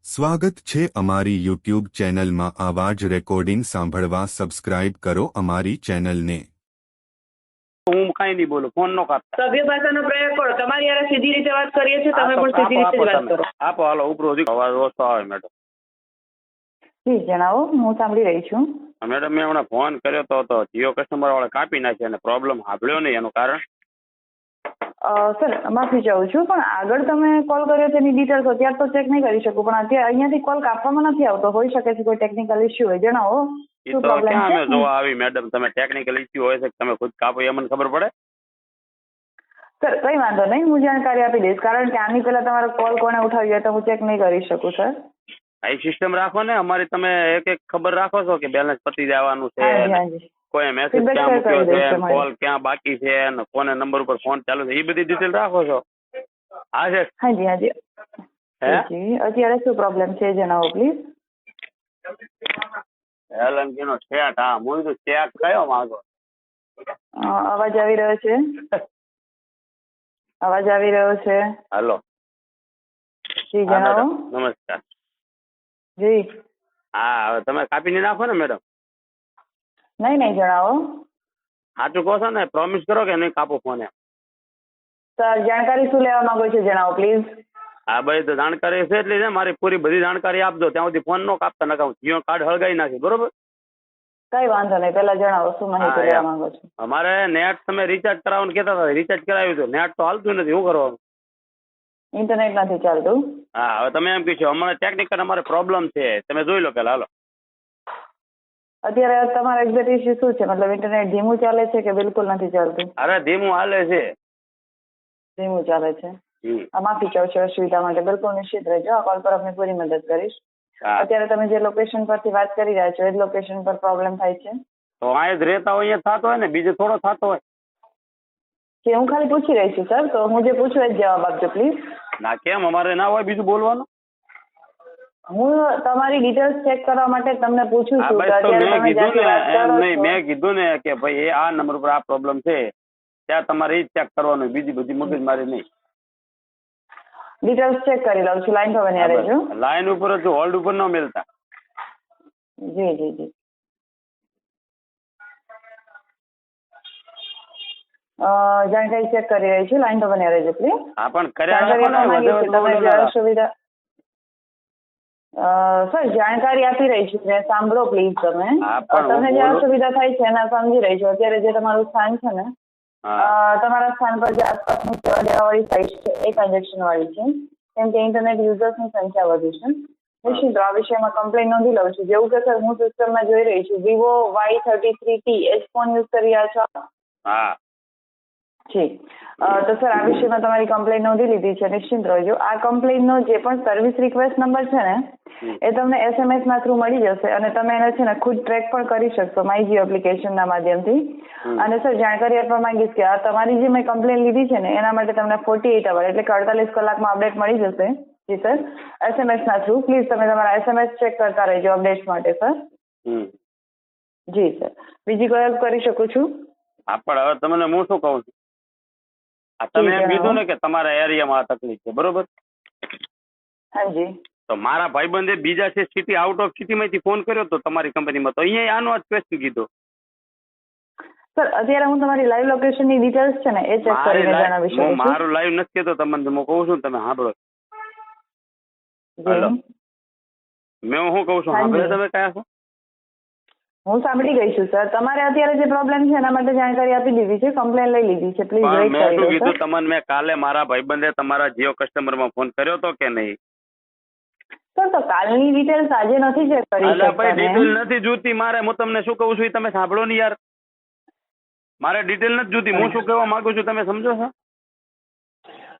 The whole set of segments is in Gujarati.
સ્વાગત છે અમારી યુટ્યુબ ચેનલમાં આવા જ રેકોર્ડિંગ સાંભળવા સબસ્ક્રાઇબ કરો અમારી ચેનલને। હું કાંઈ નહીં બોલું, ફોન નો કાપતા। સભ્ય ભાષાનો પ્રયોગ કરો। તમારી યારે સીધી રીતે વાત કરીએ છીએ, તમે પણ સીધી રીતે જ વાત કરો। આપો હાલો, ઉપરો અવાજ ઓછો આવે મેડમ। જી જણાવો, હું સાંભળી રહી છું। મેડમ મેં હમણાં ફોન કર્યો તો જીઓ કસ્ટમર વાળા કાપી નાખી અને પ્રોબ્લેમ સાંભળ્યો નહીં, એનું કારણ? સર માફી ચાહું છું, પણ આગળ તમે કોલ કર્યો તેની ડિટેલ્સ અત્યારે તો ચેક નહીં કરી શકું, પણ અત્યારે અહીંયાથી કોલ કાપવામાં નથી આવતો, હોઈ શકે છે કોઈ ટેકનિકલ ઇસ્યુ હોય। જણાવો એ શું તો પ્રોબ્લેમ ક્યાં છે? અમે જોવા આવી મેડમ, તમે ટેકનિકલ ઇસ્યુ હોય છે કે તમે ખુદ કાપો એ મને ખબર પડે? સર કઈ વાંધો નહીં, હું જાણકારી આપી દઈશ, કારણ કે આની પહેલા તમારો કોલ કોણે ઉઠાવ્યો તો હું ચેક નહીં કરી શકું સર। આ સિસ્ટમ રાખો ને, અમારી તમે એક એક ખબર રાખો છો કે બેલેન્સ પતી જવાનું છે, હાજી હાજી કોઈ મેસેજ Feedback ક્યાં share મૂક્યો કરી દઈશ છે, તમારી। કોલ ક્યાં બાકી છે અને કોને નંબર ઉપર ફોન ચાલુ છે, એ બધી ડિટેલ રાખો છો? હા છે હાજી હાજી હે જી, અત્યારે શું પ્રોબ્લેમ છે જણાવો પ્લીઝ। એલએનજી નો સેટ, હા હું તો ચેક કયો માંગો? અવાજ આવી રહ્યો છે? અવાજ આવી રહ્યો છે? હાલો જી હા જણાવો। મેડમ નમસ્કાર। જી હા હવે તમે કાપી નહીં નાખો ને મેડમ? નહીં નહીં જણાવો। સાચું કહો છો ને? પ્રોમિસ કરો કે નહીં કાપો ફોન એમ? સર જાણકારી શું લેવા માંગો છો જણાવો પ્લીઝ। હા ભાઈ તો જાણકારી છે એટલી છે, મારી પૂરી બધી જાણકારી આપજો, ત્યાં સુધી ફોન નો કાપતા નકા હું જીઓ કાર્ડ હળગાઈ નાખી, બરોબર? કઈ વાંધો નહીં, પેલા જણાવો શું માહિતી હા, લેવા એમ. માંગો છો। અમારે નેટ તમે રિચાર્જ કરાવવાનું કહેતા હતા, રિચાર્જ કરાવ્યું હતું, નેટ તો હાલતું નથી, શું કરવાનું? ઇન્ટરનેટ નથી ચાલતું? હા હવે તમે એમ કહીશો અમારે ટેકનિકલ અમારે પ્રોબ્લેમ છે, તમે જોઈ લો પેલા હાલો। અત્યારે તમારો એક્ઝેક્ટ ઇસ્યુ શું છે? મતલબ ઇન્ટરનેટ ધીમું ચાલે છે કે બિલકુલ નથી ચાલતું? અરે ધીમું હાલે છે। ધીમું ચાલે છે? હમ. માફી ચાહું છું અસુવિધા માટે, બિલકુલ નિશ્ચિત રહેજો, આ કોલ પર આપની પૂરી મદદ કરીશ। હા અત્યારે તમે જે લોકેશન પરથી વાત કરી રહ્યા છો એ જ લોકેશન પર પ્રોબ્લેમ થાય છે? તો અહીંયા જ રહેતા હોય અહીંયા થતો હોય ને, બીજે થોડો થતો હોય? કે હું ખાલી પૂછી રહી છું સર, તો હું જે પૂછું એ જ જવાબ આપજો પ્લીઝ। ના કેમ અમારે ના હોય બીજું બોલવાનું? હું તમારી ડિટેલ્સ ચેક કરવા માટે તમને પૂછું હા છું કે બસ તો અત્યારે મેં તમે કીધું જ્યાંથી ને વાત એમ કરો નહીં, છો મેં કીધું ને કે ભાઈ એ આ નંબર ઉપર આ પ્રોબ્લેમ છે, ત્યાં તમારે એ જ ચેક કરવાનું, બીજી બધી મગજમારી નહીં। ડિટેલ્સ ચેક કરી લઉં છું, લાઈન પર બન્યા રહેજો। લાઈન ઉપર જ હોલ્ડ ઉપર ન મિલતા। જી જી જી જાણકારી ચેક કરી રહી છું, લાઈન પર બન્યા રહેજો પ્લીઝ। હા પણ કર્યા જાણકારી રાખો ને, આપવા માંગીએ વધે છીએ, વધુ તમે જે બોલો. અસુવિધા સર જાણકારી આપી રહી છું ને, સાંભળો પ્લીઝ તમે। હા, પણ હું તમને જે બોલું. અસુવિધા થાય છે એના સમજી રહી છું। અત્યારે જે તમારું સ્થાન છે ને, હા તમારા સ્થાન પર જે આસપાસની સેવા દેવાવાળી સાઇટ છે એ ટ્રાન્ઝેક્શન વાળી છે, કેમ કે ઇન્ટરનેટ યુઝર્સની સંખ્યા વધુ છે। નિશ્ચિત આ વિષયમાં કમ્પ્લેન નોંધી લઉં છું। જેવું કે સર હું સિસ્ટમમાં જોઈ રહી છું, વિવો Y33T એ જ ફોન યુઝ કરી રહ્યા છો? હા જી તો સર આ વિષયમાં તમારી કમ્પ્લેન નોંધી લીધી છે, નિશ્ચિંત રહેજો। આ કમ્પ્લેનનો જે પણ સર્વિસ રિક્વેસ્ટ નંબર છે ને એ તમને SMS ના થ્રુ મળી જશે અને તમે એને છે ને ખુદ ટ્રેક પણ કરી શકશો માયજીઓ એપ્લિકેશનના માધ્યમથી। અને સર જાણકારી આપવા માંગીશ કે આ તમારી જે મેં કમ્પ્લેન લીધી છે ને એના માટે તમને 48 અવર એટલે કે 48 કલાકમાં અપડેટ મળી જશે। જી સર, SMS ના થ્રુ પ્લીઝ તમે તમારા SMS ચેક કરતા રહેજો અપડેટ્સ માટે સર। હમ. જી સર, બીજી કોઈ હેલ્પ કરી શકું છું? હા પણ હવે તમને હું શું કહું છું, આ તમે એમ જણાવો। કીધું ને કે તમારા એરિયામાં આ તકલીફ છે, બરોબર? હાજી તો મારા ભાઈબંધે બીજા છે સિટી આઉટ ઓફ સિટી માંથી ફોન કર્યો તો તમારી કંપનીમાં, તો અહીંયા આનો જ ક્વેશ્ચન કીધો। સર અત્યારે હું તમારી લાઈવ લોકેશનની ડિટેલ્સ છે ને એ ચેક કરીને જણાવી શકું છું? મારું લાઈવ નથી કહેતો તમને, હું કહું છું તમે સાંભળો। જી મેં હું કહું છું સાંભળે તમે કયા છો? હું સાંભળી ગઈ છું સર। તમારે અત્યારે જે પ્રોબ્લેમ છે એના માટે જાણકારી આપી દીધી છે, કમ્પ્લેન લઈ લીધી છે, પ્લીઝ પણ વેઇટ મેં કરી શું લો કીધું સર। તમને, મેં કાલે મારા ભાઈબંધે તમારા જીઓ કસ્ટમરમાં ફોન કર્યો તો કે નહીં? સર તો કાલની ડિટેલ્સ આજે નથી ચેક કરી અલા ભાઈ શકતા ડિટેલ ને? નથી જોતી મારે, હું તમને શું કહું છું એ તમે સાંભળો ને યાર, મારે ડિટેલ નથી જોતી, હું શું કહેવા માંગુ છું તમે સમજો છો?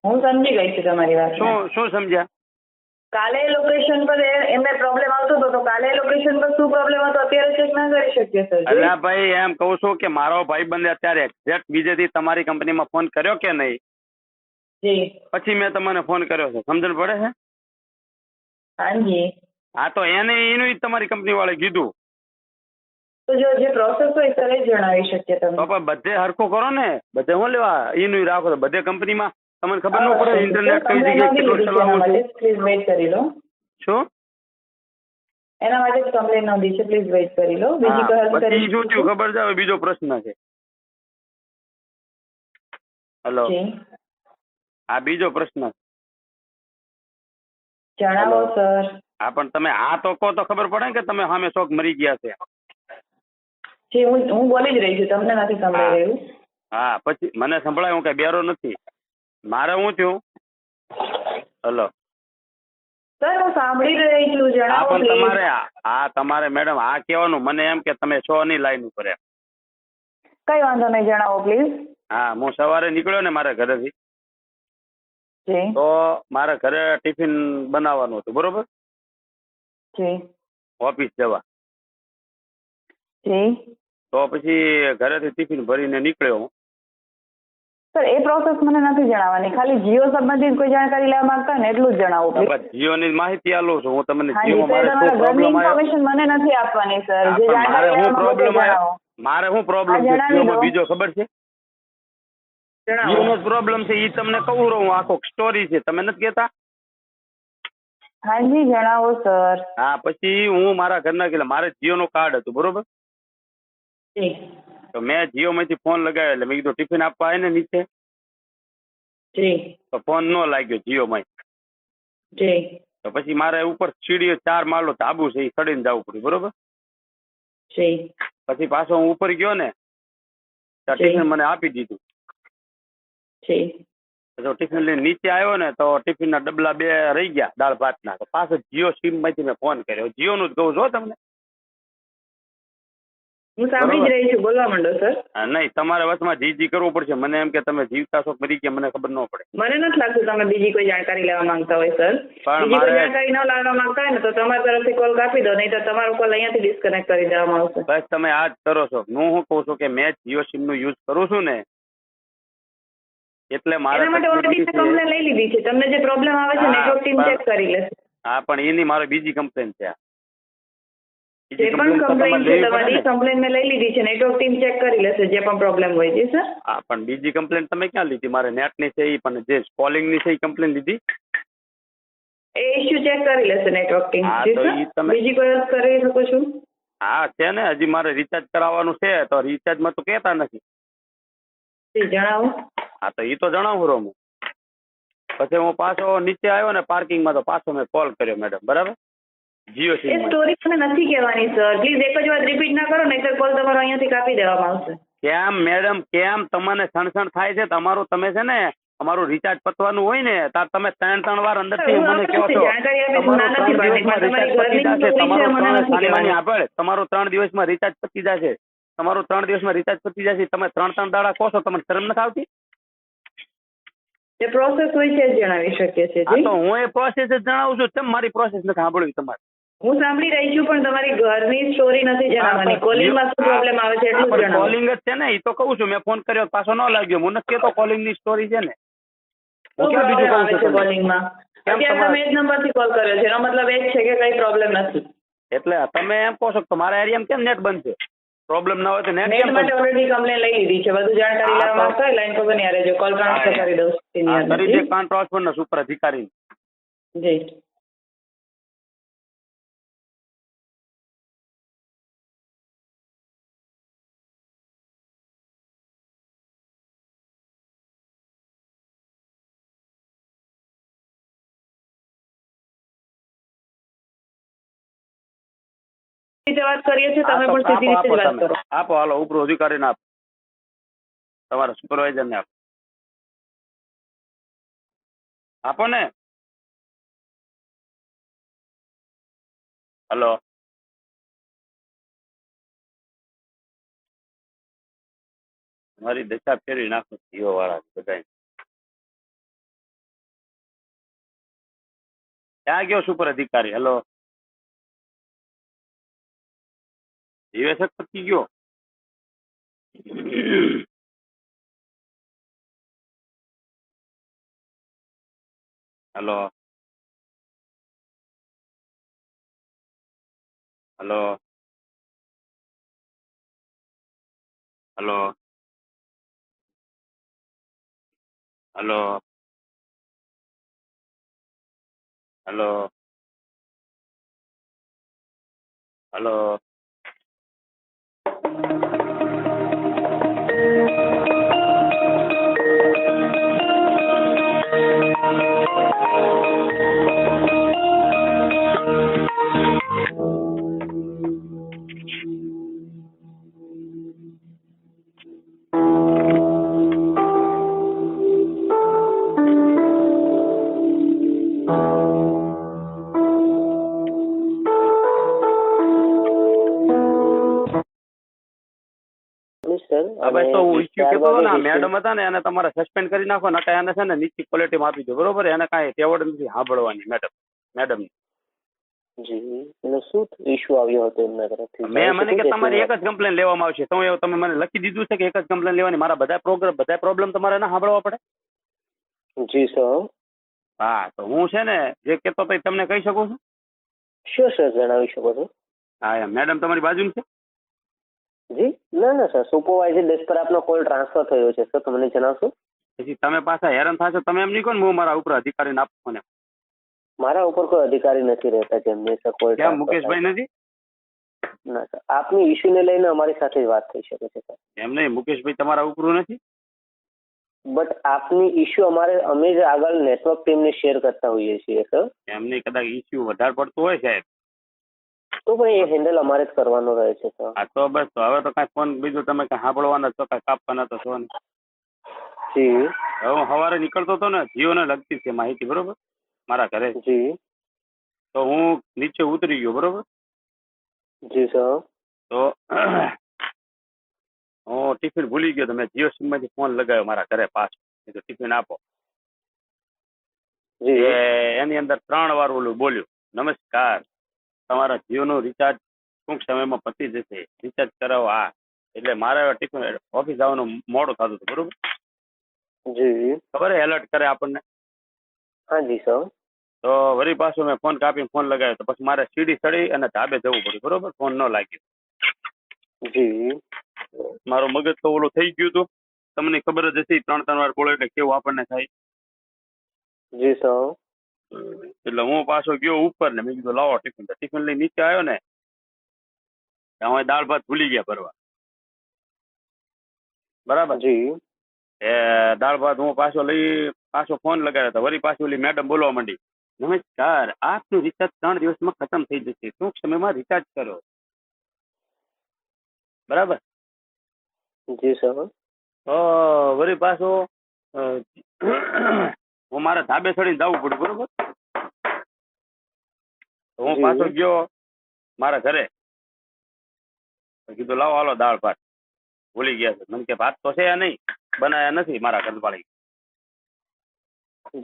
હું સમજી ગઈ છું તમારી વાત। શું શું સમજ્યા? કાલે લોકેશન પર એમને પ્રોબ્લેમ આવતો હતો તો કાલે લોકેશન પર શું પ્રોબ્લેમ હતો અત્યારે ચેક ના કરી શકીએ સર? અલા ભાઈ એમ કહું છું કે મારો ભાઈબંધે અત્યારે એક્ઝેક્ટ બીજેથી તમારી કંપનીમાં ફોન કર્યો કે નહીં? જી પછી મેં તમને ફોન કર્યો છે, સમજણ પડે છે? હાજી હા તો એને એનું જ તમારી કંપની વાળે કીધું તો જો જે પ્રોસેસ હોય સર એ જણાવી શકીએ તો તમે? પણ બધે હરખું કરો ને, બધે હું લેવા એનું રાખો તો બધે કંપનીમાં તમને ખબર ન પડે ઇન્ટરનેટ કઈ જગ્યાએ કેટલું ચલાવવું છે? પ્લીઝ વેઇટ કરી લો। શું એના માટે જ કમ્પ્લેન નોંધી છે. પ્લીઝ વેઇટ કરી લો. બીજી કોઈ હેલ્પ કરી પછી શું થયું ખબર છે? હવે બીજો પ્રશ્ન છે. હલો, જી આ બીજો પ્રશ્ન છે. જણાવો Hello. સર. હા, પણ તમે આ તો કહો તો ખબર પડે ને કે તમે સામે શોખ મરી ગયા છે. જી હું બોલી જ રહી છું, તમને નથી સંભળાઈ રહ્યું? હા, પછી મને સંભળાય, હું કઈ બેરો નથી. મારે શું થયું? હલો, સર હું સાંભળી રહી છું, હા, જણાવો પણ પ્લીઝ. તમારે મેડમ આ કહેવાનું મને એમ કે તમે છો ની લાઈન ઉપર એમ. કઈ વાંધો નહીં, જણાવો પ્લીઝ. હા, હું સવારે નીકળ્યો ને મારા ઘરેથી, જી તો મારા ઘરે ટિફિન બનાવવાનું હતું, બરોબર? જી ઓફિસ જવા. જી તો પછી ઘરેથી ટિફિન ભરીને નીકળ્યો હું. સર એ પ્રોસેસ મને નથી જણાવવાની, ખાલી જીઓ સંબંધિત કોઈ જાણકારી લેવા માંગતા હોય ને એટલું જ જણાવો please. બસ જીઓની માહિતી આલું છું હું તમને. હાજી, જીઓ તો એ મારે શું તમારા ઘરની પ્રોબ્લેમ આવ્યો? ઇન્ફોર્મેશન મને નથી આપવાની સર. હા, જે પણ મારે જાણકારી શું લેવા માંગો તે પ્રોબ્લેમ આવ્યો? જણાવો. મારે શું પ્રોબ્લેમ હા, છે જણાવી જીઓમાં? દો. બીજો ખબર છે? જણાવો. જીઓનો જ પ્રોબ્લેમ છે, એ તમને કહું રહું. આખો સ્ટોરી છે, તમે નથી કહેતા? હાજી જણાવો સર. હા, પછી હું મારા ઘરના ગયેલા, મારે જીઓનું કાર્ડ હતું, બરોબર? જી તો મેં જીઓ માંથી ફોન લગાવ્યો, એટલે મેં કીધું ટિફિન આપવા આવે ને નીચે, જી તો ફોન ન લાગ્યો જીઓ માં. જી તો પછી મારે ઉપર સીડીઓ 4 માળનો ધાબુ છે, એ ચડીને જવું પડ્યું, બરોબર? જી પછી પાછો હું ઉપર ગયો ને, તો જી. ટિફિન મને આપી દીધું. જી તો ટિફિન લઈને નીચે આવ્યો ને, તો ટિફિનના ડબલા 2 રહી ગયા દાળ ભાતના. તો પાછો જીઓ સિમ માંથી મેં ફોન કર્યો. જીઓનું જ કહું છો તમને. હું સાંભળી જ રહી છું, બોલવા માંડો સર. નહીં, તમારે વચમાં જી કરવું પડશે. મને એમ કે તમે જીવતા છો મરી ગયા મને ખબર ન પડે. મને નથી લાગતું તમે બીજી કોઈ જાણકારી લેવા માંગતા હોય સર. પણ બીજી કોઈ મારે- જાણકારી ન લાવવા માંગતા હોય ને તો તમારા તરફથી કોલ કાપી દો, નહીં તો તમારો કોલ અહીંયાથી ડિસ્કનેક્ટ કરી દેવામાં આવશે. બસ તમે આ જ કરો છો. હું શું કહું છું કે મેં જીઓ સિમ નું યુઝ કરું છું ને, એટલે મારે એના માટે ઓલરેડી તકલીફ કમ્પ્લેન લઈ લીધી છે. તમને જે પ્રોબ્લેમ આવે છે હા, નેટવર્ક ટીમ પણ- ચેક કરી લેશે. હા, પણ એની મારે બીજી કમ્પ્લેન છે. જે બીજી પણ complain તો તમારે કમ્પ્લેન છે લેવી પડે તમારી ને. કમ્પ્લેન મેં લઈ લીધી છે. નેટવર્ક ટીમ ચેક કરી લેશે જે પણ પ્રોબ્લેમ હોય. જી સર. હા, પણ બીજી કમ્પ્લેન તમે ક્યાં લીધી? મારે નેટ ની છે એ, પણ જે કોલિંગ ની છે એ કમ્પ્લેન લીધી. એ ઇશ્યુ ચેક કરી લેશે નેટવર્ક ટીમ. હા, જી તો સર. ઈ તમે- બીજી કોઈ હેલ્પ કરી શકું છું? હા, છે ને. હજી મારે રિચાર્જ કરાવવાનું છે, તો રિચાર્જમાં તો કહેતા નથી. જી જણાવો. હા, તો એ તો જણાવું રહું હું. પછી હું પાછો નીચે આવ્યો ને પાર્કિંગમાં, તો પાછો મેં કોલ કર્યો મેડમ, બરાબર? જીઓ એ સિમ. સ્ટોરી મને નથી કહેવાની સર. પ્લીઝ એક જ વાત રિપીટ ના કરો, નહીંતર કોલ તમારો અહીંયાથી કાપી દેવામાં આવશે. કેમ મેડમ, કેમ તમને સણસણ થાય છે? તમારું તમે છે ને, અમારું રિચાર્જ પતવાનું હોય ને, તાર તમે 3 વાર અંદરથી હું મને કહો છો. જાણકારી આપીશ, તમારું ના નથી 3 પાડતી, દિવસમાં પણ તમારી રિચાર્જ પતી ઘરની જશે. ચોરી છે તમારું મને નથી કહેવાની. આગળ તમારું 3 દિવસમાં રિચાર્જ પતી જશે. તમારું 3 દિવસમાં રિચાર્જ પતી જશે. તમે 3 દાડા કહો છો, તમને શરમ નથી આવતી? જે પ્રોસેસ હોય છે એ જણાવી શકીએ છીએ. હા, જી તો હું એ પ્રોસેસ જ જણાવું છું. તેમ મારી પ્રોસેસ નથી સાંભળવી તમારે. હું સાંભળી રહી છું, પણ તમારી ઘરની સ્ટોરી નથી જણાવવાની. કોલિંગમાં શું પ્રોબ્લેમ આવે છે એટલું જ જણાવો. કોલિંગ જ છે ને, એ તો કહું છું. મેં ફોન કર્યો પાછો ન લાગ્યો. હું નથી કહેતો કોલિંગ ની સ્ટોરી છે ને. હું શું ક્યાં બીજું પ્રોબ્લેમ કહું આવે છું છે તમને? કોલિંગમાં? કેમ અત્યારે તમારે- તમે એ જ નંબરથી કોલ કર્યો છે. એનો મતલબ એ જ છે કે કઈ પ્રોબ્લેમ નથી. એટલે તમે એમ કહો છો કે તમારા એરિયામાં કેમ નેટ બંધ છે? પ્રોબ્લેમ ના હોય તો નેટ નેટ કેમ માટે બંધ? ઓલરેડી કમ્પ્લેન લઈ લીધી છે. બધું જાણકારી હા, લેવા તો- માંગતા હોય લાઈન પર બની રહેજો. કોલ ટ્રાન્સફર કરી દઉં હા, senior કરી દે ને. કાન ટ્રાન્સફર ના સુપર અધિકારી. જી રીતે વાત કરીએ છીએ, તમે પણ સીધી રીતે જ વાત કરો. આપો હાલો ઉપરો અધિકારીને આપો, તમારા સુપરવાઇઝર ને આપો. આપો ને. હલો, મારી દશા ફેરવી નાખો જીઓ વાળા બધા. ક્યાં ગયો સુપર અધિકારી? હલો, જીવેશ પતી ગયો. Hello, hello, hello, hello, hello. Hello. Sir હવે તો હું ઇસ્યુ કહેતો હતો ને, આ મેડમ હતા ને એને તમારે સસ્પેન્ડ કરી નાખો ને, એને છે ને નીચી ક્વોલિટીમાં આપી દો, બરોબર? એને કાંઈ તેવડ નથી સાંભળવાની મેડમ. જી એટલે શું ઇશ્યુ આવ્યો હતો એમના તરફથી? મને કે તમારી એક જ કમ્પ્લેન લેવામાં આવશે. તમે મને લખી દીધું છે કે એક જ કમ્પ્લેન લેવાની? મારા બધા પ્રોબ્લેમ તમારે ના સાંભળવા પડે? જી સર. હા, તો હું છે ને જે કહેતો હતો તમને કહી શકું છું? શ્યોર સર, જણાવી શકો છો. હા, મેડમ તમારી બાજુ છે? જી ના ના સર, સુપરવાઇઝર ડેસ્ક પર આપનો કોલ ટ્રાન્સફર થયો છે સર, તમને જણાવશો? પછી તમે પાછા હેરાન થશો. તમે એમ નહીં કહો ને હું મારા ઉપર અધિકારીને આપો ને. મારા ઉપર કોઈ અધિકારી નથી રહેતા જેમને સર કોલ ક્યાં મુકેશભાઈ નથી? ના સર, આપની ઇશ્યુને લઈને અમારી સાથે જ વાત થઈ શકે છે સર. એમ નહીં, મુકેશભાઈ તમારા ઉપરું નથી? બટ આપની ઇશ્યુ અમે જ આગળ નેટવર્ક ટીમને શેર કરતા હોઈએ છીએ સર. એમ નહીં, કદાચ ઇસ્યુ વધારે પડતું હોય સાહેબ તો પણ એ હેન્ડલ અમારે જ કરવાનો રહે છે સર. હા, તો બસ. તો હવે તો કાંઈ ફોન બીજું તમે કાંઈ સાંભળવાના છો, કાંઈ કાપવાના તો છો ને. જી હવે હું સવારે નીકળતો હતો ને, જીઓને લગતી છે માહિતી, બરોબર, મારા ઘરે. જી તો હું નીચે ઉતરી ગયો, બરોબર. જી સર. તો હું ટિફિન ભૂલી ગયો, તો મેં જીઓ સિમ માંથી ફોન લગાવ્યો મારા ઘરે પાછો. કીધું ટિફિન આપો. જી એની અંદર 3 વાર ઓલું બોલ્યું, નમસ્કાર, તમારા જીઓનું રિચાર્જ ટૂંક સમયમાં પતી જશે, રિચાર્જ કરાવો. આ એટલે મારે ટિફિન ઓફિસ આવવાનું મોડું થતું હતું, બરોબર. જી ખબર એલર્ટ કરે આપણને. હા જી સર. તો વળી પાછો મેં ફોન કાપીને ફોન લગાવ્યો. તો પછી મારે સીડી ચડી અને ધાબે જવું પડ્યું, બરોબર. ફોન ન લાગ્યો. જી મારું મગજ તો ઓલું થઈ ગયું હતું. તમને ખબર જ હશે, 3 વાર બોલો એટલે કેવું આપણને થાય. જી સર. એટલે હું પાછો ગયો ઉપર ને મેં કીધું લાવો ટિફિન. ટિફિન લઈ નીચે આવ્યો ને, અમે દાળ ભાત ભૂલી ગયા ભરવા, બરાબર. જી એ દાળ ભાત હું પાછો ફોન લગાવ્યો તો વળી પાછી ઓલી મેડમ બોલવા માંડી, નમસ્કાર, આપનું રિચાર્જ 3 દિવસમાં ખતમ થઈ જશે, ટૂંક સમયમાં રિચાર્જ કરો. બરાબર. જી સર. તો વળી પાછું હું મારા ધાબે ચડીને જવું પડ્યું, બરોબર. તો હું પાછો ગયો મારા ઘરે. કીધું લાવો હાલો દાળ ભાત ભૂલી ગયા છે. મને કે ભાત તો છે નહીં, બનાયા નથી મારા ઘરવાળી.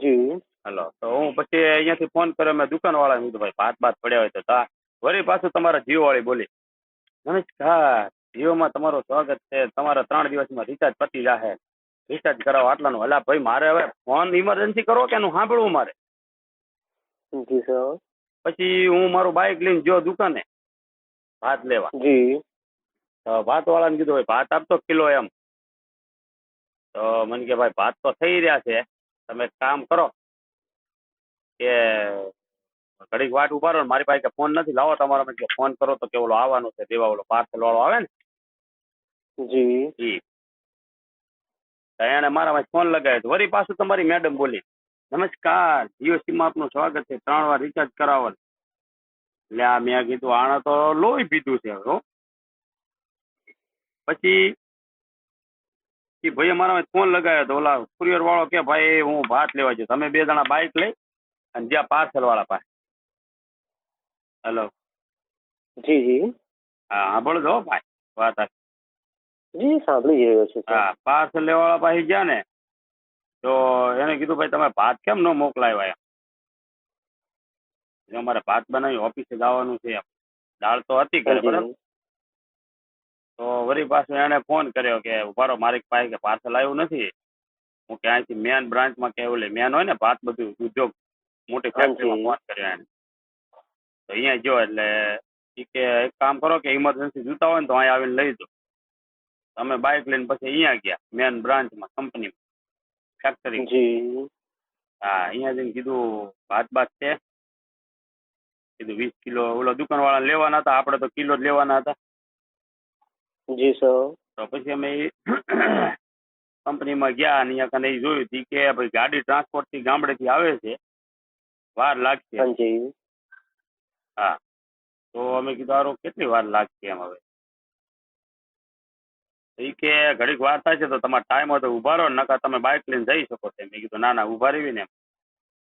જી હાલો, તો હું પછી અહીંયાથી ફોન કર્યો મેં દુકાનવાળાને. કીધું ભાઈ ભાત પડ્યા હોય તો તા. વળી પાછું તમારા જીઓ વાળી બોલી, નમસ્કાર, જીઓમાં તમારું સ્વાગત છે, તમારા 3 દિવસમાં રિચાર્જ પતી જાહે, રિચાર્જ કરાવો આટલાનું. અલા ભાઈ, મારે હવે ફોન ઇમરજન્સી કરો કે એનું સાંભળવું મારે. જી સર. પછી હું મારું બાઇક લઈને ગયો દુકાને ભાત લેવા. જી ભાત વાળાને કીધું ભાઈ ભાત આપતો કિલો એમ. તો મને કે ભાઈ ભાત તો થઈ રહ્યા છે, તમે એક કામ કરો કે ઘડીક વાટ ઉભા રહો, મારી પાસે ફોન નથી, લાવો તમારા મને ફોન કરો તો કે ઓલો આવવાનો છે દેવા, ઓલો પાર્સલ વાળો આવે ને. જી એને મારા ફોન લગાવ્યો. વળી પાછું તમારી મેડમ બોલી, નમસ્કાર, જીઓ સિમમાં આપનું સ્વાગત છે, 3 વાર રિચાર્જ કરાવો. એટલે આ મેં કીધું આણે તો લોહી પીધું છે. પછી ભાઈએ મારા ફોન લગાવ્યો તો ઓલા કુરિયર વાળો કે ભાઈ હું ભાત લેવા જાઉં, તમે 2 જણા બાઇક લઈ અને જ્યાં પાર્સલ વાળા પાસે. હેલો. જી જી હા, સાંભળજો ભાઈ વાત. જી સાંભળી રહ્યો છું. હા, પાર્સલ લેવાવાળા પાસે ગયા ને, તો એને કીધું ભાઈ તમે ભાત કેમ ન મોકલાવ્યા? એમ અમારે ભાત બનાવી ઓફિસે જવાનું છે, દાળ તો હતી ઘરે, બરાબર. તો વળી પાછું એને ફોન કર્યો કે ઉભારો, મારી પાસે કે પાર્સલ આવ્યું નથી. હું ક્યાંયથી મેન બ્રાન્ચમાં કે ઓલે મેન હોય ને ભાત બધું ઉદ્યોગ મોટી ફેક્ટરીમાં ફોન કર્યો એને. તો અહીંયા જો એટલે એ કે એક કામ કરો કે ઇમરજન્સી જોતા હોય ને તો અહીંયા આવીને લઈ દો. અમે બાઇક લઈને પછી અહીંયા ગયા મેન બ્રાન્ચમાં, કંપનીમાં, ફેક્ટરી. જી હા, અહીંયા જઈને કીધું ભાત છે કીધું 20 કિલો ઓલા દુકાનવાળા લેવાના હતા, આપણે તો કિલો જ લેવાના હતા. જી સર. તો પછી અમે કંપનીમાં ગયા અને અહીંયા કને ઈ જોયું તી કે ભાઈ ગાડી ટ્રાન્સપોર્ટથી ગામડેથી આવે છે, વાર લાગશે. હાજી. હા, તો અમે કીધું હારું કેટલી વાર લાગશે એમ હવે. ઈ કે ઘડીક વાર થાય છે તો તમારે ટાઈમ હોય તો ઉભા રહો, નકર તમે બાઇક લઈને જઈ શકો છો. મેં કીધું ના ના ઉભા રહેવી ને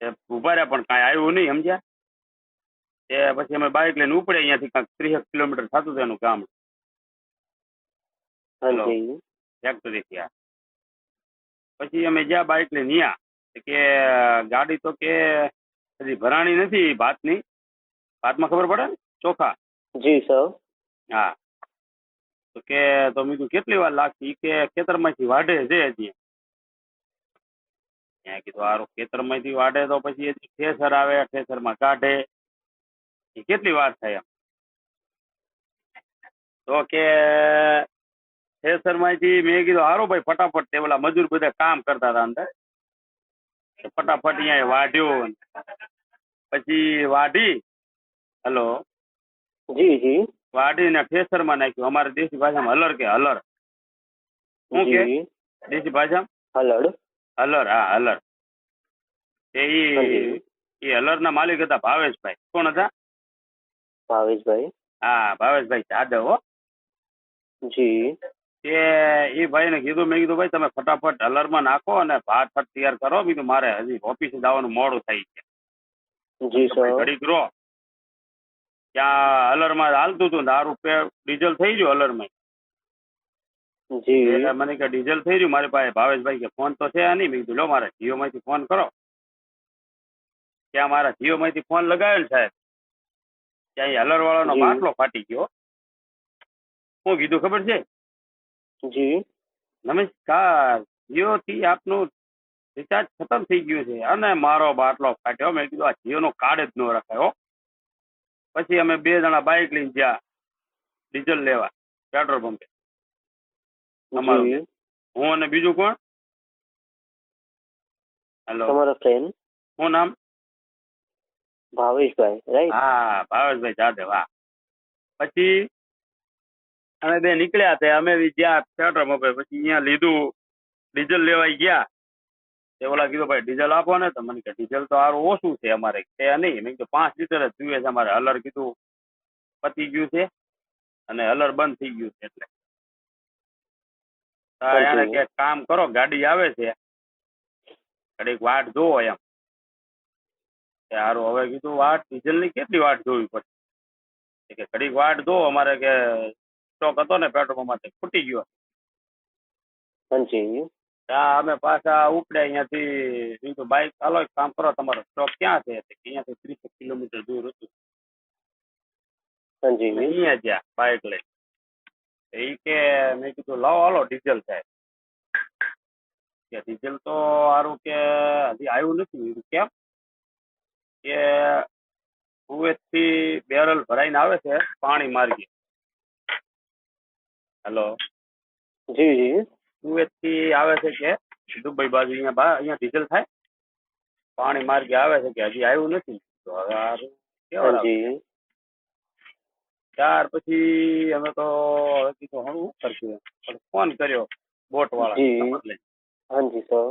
એમ. ઉભા રહ્યા પણ કાંઈ આવ્યું નહીં, સમજ્યા. તે પછી અમે બાઇક લઈને ઉપડે, અહીંયાથી કાંઈક 30 કિલોમીટર થતું હતું એનું ગામ. હાજી. ફેક્ટરીથી આ પછી અમે જ્યાં બાઇક લઈને અહીંયા કે ગાડી તો કે હજી ભરાણી નથી ભાતની. ભાતમાં ખબર પડે ને, ચોખા. જી સર. હા, તો કે તો મેં કીધું કેટલી વાર લાગશે? ઈ કે ખેતરમાંથી વાઢે છે હજી. ત્યાં કીધું સારું, ખેતરમાંથી વાઢે તો પછી હજી ઠેસર આવે, ઠેસરમાં કાઢે, એ કેટલી વાર થાય એમ? તો કે ઠેસરમાંથી મેં કીધું સારું ભાઈ ફટાફટ, તે ઓલા મજૂર બધા કામ કરતા હતા અંદર, ફટાફટ અહીંયા વાઢ્યું, પછી વાઢી, હલો, જી જી. વાઢીને ઠેસરમાં નાખ્યું. અમારે દેશી ભાષામાં હલર કે, હલર. શું કે જી. દેશી ભાષામાં? હલડ. હલર, હા હલર. એ હલરના માલિક હતા ભાવેશભાઈ. કોણ હતા? ભાવેશભાઈ. હા, ભાવેશભાઈ જાદવ. હો. જી. તે એ ભાઈને કીધું, મેં કીધું ભાઈ તમે ફટાફટ હલરમાં નાખો અને ભાત ફટ તૈયાર કરો. મેં કીધું મારે હજી ઓફિસે જવાનું મોડું થાય છે. જી સર. ઘડીક રહો. ત્યાં હલરમાં હાલતું હતું, દારૂ ડીઝલ થઈ ગયું હલરમાં. જી. એટલે મને કે ડીઝલ થઈ રહ્યું મારી પાસે. ભાવેશભાઈ કે ફોન તો છે નહીં. મેં કીધું લો મારે જીઓ માંથી ફોન કરો. ત્યાં મારા જીઓ માંથી ફોન લગાવ્યો ને સાહેબ, ત્યાં હલર વાળાનો બાટલો ફાટી ગયો. શું કીધું ખબર છે? જી. નમસ્કાર, જીઓ થી આપનું રિચાર્જ ખતમ થઈ ગયું છે અને મારો બાટલો ફાટ્યો. મેં કીધું આ જીઓ નો કાર્ડ જ ન રખાયો. પછી અમે 2 જણા બાઇક લઈને ગયા ડીઝલ લેવા પેટ્રોલ પંપે. અમારું હું અને બીજું કોણ? હેલો, તમારા ફ્રેન્ડ? શું નામ? ભાવેશભાઈ, રાઈટ? હા, ભાવેશભાઈ જાદવ. હા, પછી અમે 2 નીકળ્યા તે અમે જ્યાં પેટ્રોલ પંપે પછી અહીંયા લીધું, ડીઝલ લેવાઈ ગયા. તે ઓલા કીધું ભાઈ ડીઝલ આપો ને. તો મને કે ડીઝલ તો સારું ઓછું છે અમારે, છે નહીં. મેં કીધું 5 લીટર જ જોઈએ છે અમારે. હલર કીધું પતી ગયું છે અને હલર બંધ થઈ ગયું છે. એટલે એને કે કામ કરો, ગાડી આવે છે, ઘડીક વાટ જોવો એમ. સારું, હવે કીધું વાટ ડીઝલ ની કેટલી વાટ જોવી પડશે? કે ઘડીક વાટ જો, અમારે કે સ્ટોક હતો ને પેટ્રોલ પંપ માંથી ખૂટી ગયો. હાજી. હા, અમે પાછા ઉપડ્યા અહીંયાથી. બીજું બાઇક ચાલો, એક કામ કરો, તમારો સ્ટોક ક્યાં છે? અહીંયાથી 30 કિલોમીટર દૂર હતું. હાજી. અહીંયા જ્યાં બાઇક લઈ એ કે મેં કીધું લાવો હાલો ડીઝલ સાહેબ. કે ડીઝલ તો સારું કે હજી આવ્યું નથી. કેમ? કે કુવેત થી બેરલ ભરાઈને આવે છે પાણી માર્ગે. હેલો, જી જી. કુવેત થી આવે છે કે દુબઈ બાજુ અહીંયા ડીઝલ થાય, પાણી માર્ગે આવે છે કે હજી આવ્યું નથી. તો હવે સારું કેવા ત્યાર પછી અમે તો હવે કીધું હું કરશું, ફોન કર્યો બોટ વાળા. હાજી સર.